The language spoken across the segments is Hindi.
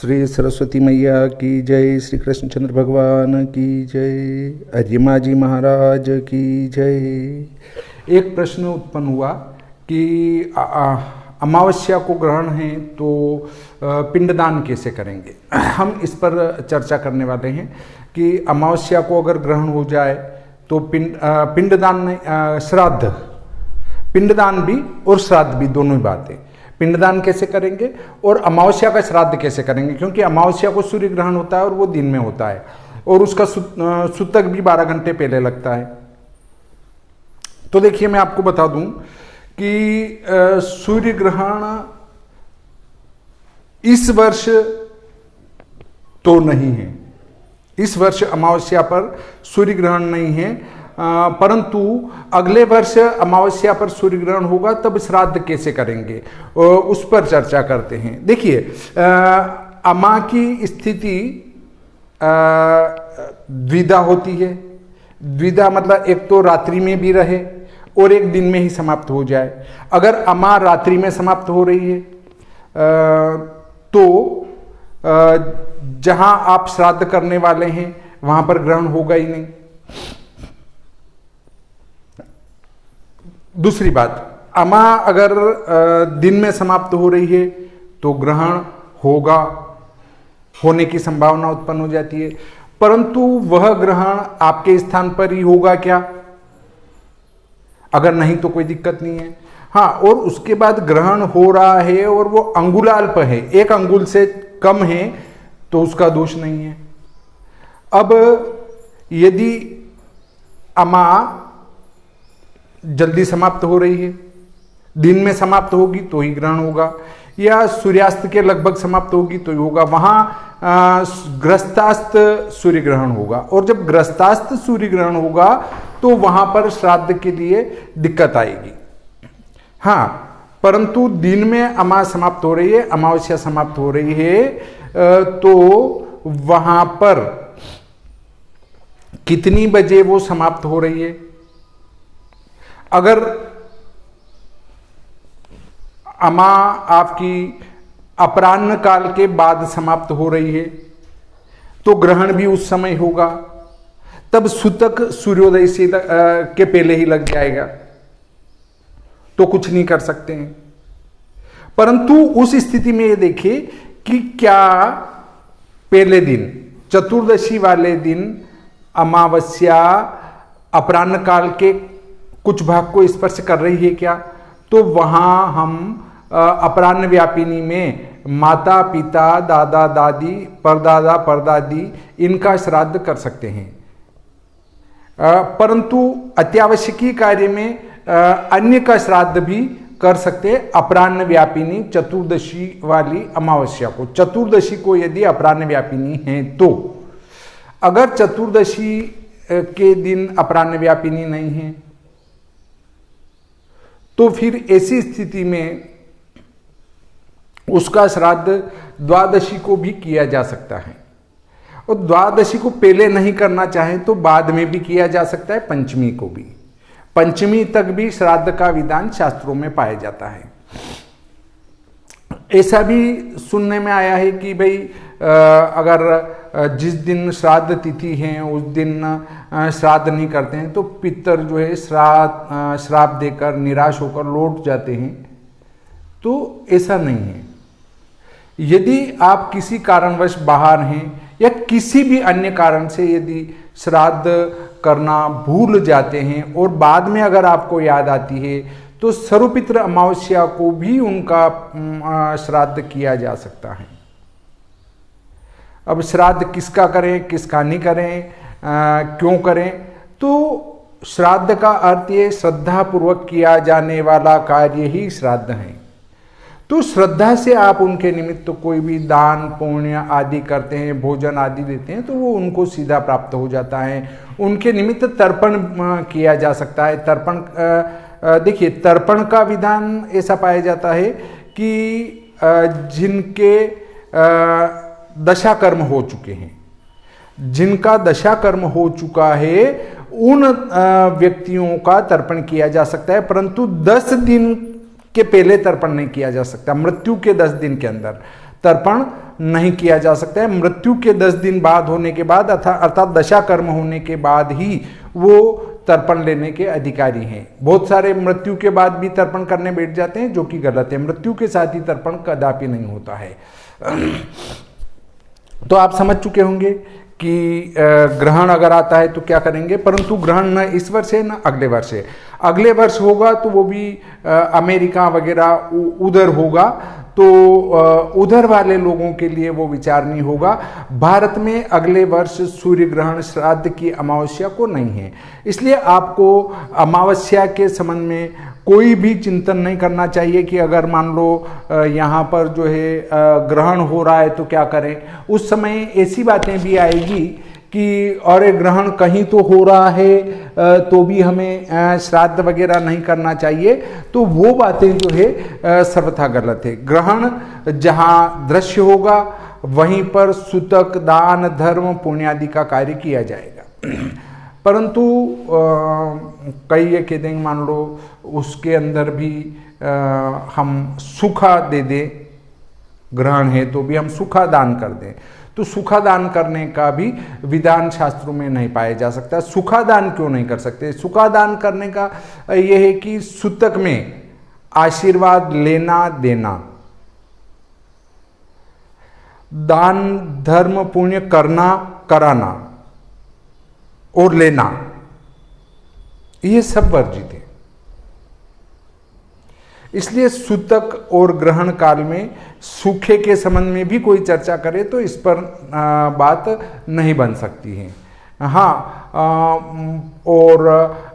श्री सरस्वती मैया की जय, श्री कृष्णचंद्र भगवान की जय, अरिमा जी महाराज की जय। एक प्रश्न उत्पन्न हुआ कि अमावस्या को ग्रहण है तो पिंडदान कैसे करेंगे। हम इस पर चर्चा करने वाले हैं कि अमावस्या को अगर ग्रहण हो जाए तो पिंडदान श्राद्ध, पिंडदान भी और श्राद्ध भी दोनों ही बातें। पिंडदान कैसे करेंगे और अमावस्या का श्राद्ध कैसे करेंगे, क्योंकि अमावस्या को सूर्य ग्रहण होता है और वो दिन में होता है और उसका सूतक भी 12 घंटे पहले लगता है। तो देखिए मैं आपको बता दूं कि सूर्य ग्रहण इस वर्ष तो नहीं है, इस वर्ष अमावस्या पर सूर्य ग्रहण नहीं है, परंतु अगले वर्ष अमावस्या पर सूर्य ग्रहण होगा, तब श्राद्ध कैसे करेंगे उस पर चर्चा करते हैं। देखिए अमा की स्थिति द्विधा होती है। द्विधा मतलब एक तो रात्रि में भी रहे और एक दिन में ही समाप्त हो जाए। अगर अमा रात्रि में समाप्त हो रही है तो जहां आप श्राद्ध करने वाले हैं वहां पर ग्रहण होगा ही नहीं। दूसरी बात, अमा अगर दिन में समाप्त हो रही है तो ग्रहण होगा, होने की संभावना उत्पन्न हो जाती है, परंतु वह ग्रहण आपके स्थान पर ही होगा क्या? अगर नहीं तो कोई दिक्कत नहीं है। हाँ, और उसके बाद ग्रहण हो रहा है और वो अंगुलाल्प है, 1 अंगुल से कम है, तो उसका दोष नहीं है। अब यदि अमा जल्दी समाप्त हो रही है, दिन में समाप्त होगी तो ही ग्रहण होगा, या सूर्यास्त के लगभग समाप्त होगी तो ही होगा, वहां ग्रस्तास्त सूर्य ग्रहण होगा। और जब ग्रस्तास्त सूर्य ग्रहण होगा तो वहां पर श्राद्ध के लिए दिक्कत आएगी। हाँ, परंतु दिन में अमा समाप्त हो रही है, अमावस्या समाप्त हो रही है, तो वहां पर कितनी बजे वो समाप्त हो रही है? अगर अमा आपकी अपराह्न काल के बाद समाप्त हो रही है तो ग्रहण भी उस समय होगा, तब सूतक सूर्योदय से के पहले ही लग जाएगा, तो कुछ नहीं कर सकते हैं। परंतु उस स्थिति में ये देखिए कि क्या पहले दिन चतुर्दशी वाले दिन अमावस्या अपराह्न काल के कुछ भाग को स्पर्श कर रही है क्या? तो वहां हम अपराह्न व्यापिनी में माता पिता दादा दादी परदादा परदादी इनका श्राद्ध कर सकते हैं, परंतु अत्यावश्यकीय कार्य में अन्य का श्राद्ध भी कर सकते हैं अपराह्न व्यापिनी चतुर्दशी वाली अमावस्या को। चतुर्दशी को यदि अपराह्न व्यापिनी है तो, अगर चतुर्दशी के दिन अपराह्न व्यापिनी नहीं है तो फिर ऐसी स्थिति में उसका श्राद्ध द्वादशी को भी किया जा सकता है, और द्वादशी को पहले नहीं करना चाहे तो बाद में भी किया जा सकता है, पंचमी को भी, पंचमी तक भी श्राद्ध का विधान शास्त्रों में पाया जाता है। ऐसा भी सुनने में आया है कि भाई अगर जिस दिन श्राद्ध तिथि है उस दिन श्राद्ध नहीं करते हैं तो पितर जो है श्राप देकर निराश होकर लौट जाते हैं, तो ऐसा नहीं है। यदि आप किसी कारणवश बाहर हैं या किसी भी अन्य कारण से यदि श्राद्ध करना भूल जाते हैं और बाद में अगर आपको याद आती है तो सर्वपितृ अमावस्या को भी उनका श्राद्ध किया जा सकता है। अब श्राद्ध किसका करें किसका नहीं करें, क्यों करें? तो श्राद्ध का अर्थ ये श्रद्धा पूर्वक किया जाने वाला कार्य ही श्राद्ध है। तो श्रद्धा से आप उनके निमित्त कोई भी दान पुण्य आदि करते हैं, भोजन आदि देते हैं, तो वो उनको सीधा प्राप्त हो जाता है। उनके निमित्त तर्पण किया जा सकता है। तर्पण देखिए, तर्पण का विधान ऐसा पाया जाता है कि जिनके दशा कर्म हो चुके हैं, जिनका दशा कर्म हो चुका है उन व्यक्तियों का तर्पण किया जा सकता है, परंतु 10 दिन के पहले तर्पण नहीं किया जा सकता, मृत्यु के 10 दिन के अंदर। तर्पण नहीं किया जा सकता है। मृत्यु के 10 दिन बाद होने के बाद अर्थात दशा कर्म होने के बाद ही वो तर्पण लेने के अधिकारी हैं। बहुत सारे मृत्यु के बाद भी तर्पण करने बैठ जाते हैं, जो कि गलत है। मृत्यु के साथ ही तर्पण कदापि नहीं होता है। तो आप समझ चुके होंगे कि ग्रहण अगर आता है तो क्या करेंगे, परंतु ग्रहण न इस वर्ष है न अगले वर्ष है। अगले वर्ष होगा तो वो भी अमेरिका वगैरह उधर होगा, तो उधर वाले लोगों के लिए वो विचार नहीं होगा। भारत में अगले वर्ष सूर्य ग्रहण श्राद्ध की अमावस्या को नहीं है, इसलिए आपको अमावस्या के संबंध में कोई भी चिंतन नहीं करना चाहिए कि अगर मान लो यहाँ पर जो है ग्रहण हो रहा है तो क्या करें। उस समय ऐसी बातें भी आएगी कि और ग्रहण कहीं तो हो रहा है तो भी हमें श्राद्ध वगैरह नहीं करना चाहिए, तो वो बातें जो है सर्वथा गलत है। ग्रहण जहाँ दृश्य होगा वहीं पर सूतक, दान, धर्म, पुण्य आदि का कार्य किया जाएगा। परंतु कई ये कह देंगे मान लो उसके अंदर भी हम सूखा दे दें, ग्रहण है तो भी हम सूखा दान कर दें, तो सूखा दान करने का भी विधान शास्त्रों में नहीं पाया जा सकता। सूखा दान क्यों नहीं कर सकते? सूखा दान करने का यह है कि सूतक में आशीर्वाद लेना देना, दान धर्म पुण्य करना कराना और लेना, ये सब वर्जित है। इसलिए सूतक और ग्रहण काल में सूखे के संबंध में भी कोई चर्चा करे तो इस पर बात नहीं बन सकती है। हाँ, और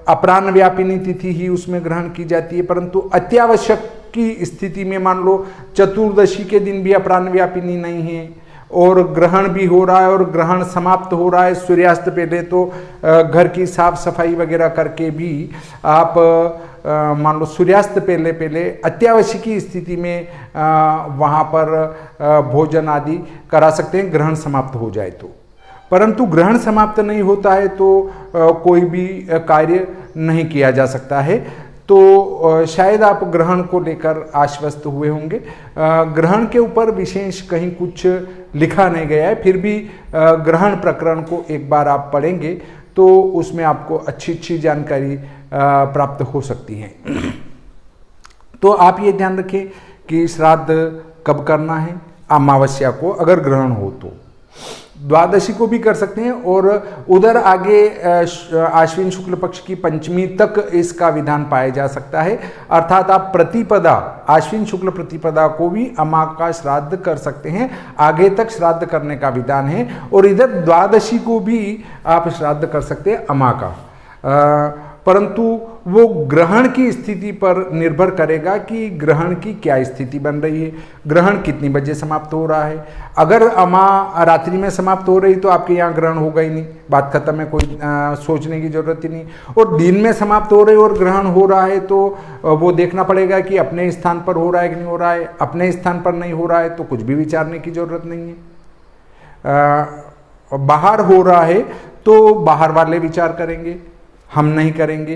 अपराह्न व्यापिनी तिथि ही उसमें ग्रहण की जाती है, परंतु अत्यावश्यक की स्थिति में मान लो चतुर्दशी के दिन भी अपराह्न व्यापिनी नहीं है और ग्रहण भी हो रहा है और ग्रहण समाप्त हो रहा है सूर्यास्त पहले, तो घर की साफ सफाई वगैरह करके भी आप मान लो सूर्यास्त पहले अत्यावश्यक स्थिति में वहाँ पर भोजन आदि करा सकते हैं, ग्रहण समाप्त हो जाए तो। परंतु ग्रहण समाप्त नहीं होता है तो कोई भी कार्य नहीं किया जा सकता है। तो शायद आप ग्रहण को लेकर आश्वस्त हुए होंगे। ग्रहण के ऊपर विशेष कहीं कुछ लिखा नहीं गया है, फिर भी ग्रहण प्रकरण को एक बार आप पढ़ेंगे तो उसमें आपको अच्छी जानकारी प्राप्त हो सकती है। तो आप ये ध्यान रखें कि श्राद्ध कब करना है, अमावस्या को अगर ग्रहण हो तो, द्वादशी को भी कर सकते हैं और उधर आगे आश्विन शुक्ल पक्ष की पंचमी तक इसका विधान पाया जा सकता है। अर्थात आप प्रतिपदा, आश्विन शुक्ल प्रतिपदा को भी अमा का श्राद्ध कर सकते हैं, आगे तक श्राद्ध करने का विधान है। और इधर द्वादशी को भी आप श्राद्ध कर सकते हैं अमा का, परंतु वो ग्रहण की स्थिति पर निर्भर करेगा कि ग्रहण की क्या स्थिति बन रही है, ग्रहण कितनी बजे समाप्त हो रहा है। अगर अमा रात्रि में समाप्त हो रही तो आपके यहाँ ग्रहण होगा ही नहीं, बात खत्म है, कोई सोचने की जरूरत ही नहीं। और दिन में समाप्त हो रही और ग्रहण हो रहा है तो वो देखना पड़ेगा कि अपने स्थान पर हो रहा है कि नहीं हो रहा है। अपने स्थान पर नहीं हो रहा है तो कुछ भी विचारने की जरूरत नहीं है। बाहर हो रहा है तो बाहर वाले विचार करेंगे, हम नहीं करेंगे।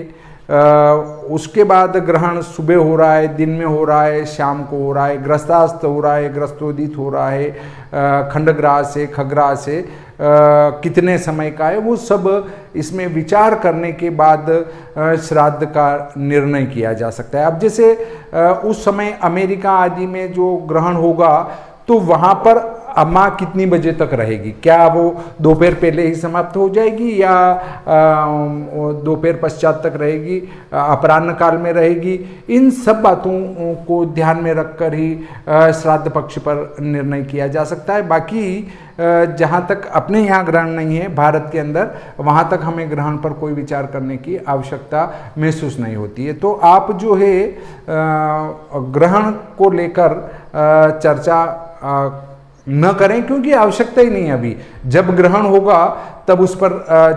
उसके बाद ग्रहण सुबह हो रहा है, दिन में हो रहा है, शाम को हो रहा है, ग्रस्तास्त हो रहा है, ग्रस्तोदित हो रहा है, खंडग्रास से खग्रास से कितने समय का है, वो सब इसमें विचार करने के बाद श्राद्ध का निर्णय किया जा सकता है। अब जैसे उस समय अमेरिका आदि में जो ग्रहण होगा तो वहाँ पर अमा कितनी बजे तक रहेगी, क्या वो दोपहर पहले ही समाप्त हो जाएगी या दोपहर पश्चात तक रहेगी, अपराह्न काल में रहेगी, इन सब बातों को ध्यान में रखकर ही श्राद्ध पक्ष पर निर्णय किया जा सकता है। बाकी जहाँ तक अपने यहाँ ग्रहण नहीं है भारत के अंदर, वहाँ तक हमें ग्रहण पर कोई विचार करने की आवश्यकता महसूस नहीं होती है। तो आप जो है ग्रहण को लेकर चर्चा न करें, क्योंकि आवश्यकता ही नहीं है। अभी जब ग्रहण होगा तब उस पर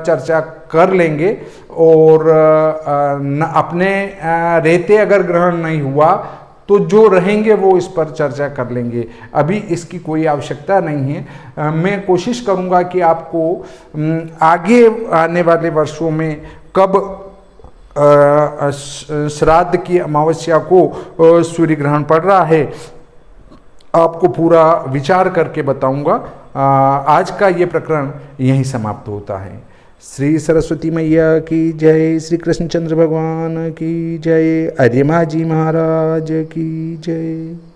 चर्चा कर लेंगे और अपने रहते अगर ग्रहण नहीं हुआ तो जो रहेंगे वो इस पर चर्चा कर लेंगे। अभी इसकी कोई आवश्यकता नहीं है। मैं कोशिश करूंगा कि आपको आगे आने वाले वर्षों में कब श्राद्ध की अमावस्या को सूर्य ग्रहण पड़ रहा है आपको पूरा विचार करके बताऊंगा। आज का ये प्रकरण यहीं समाप्त होता है। श्री सरस्वती मैया की जय, श्री कृष्णचंद्र भगवान की जय, अर्यमा जी महाराज की जय।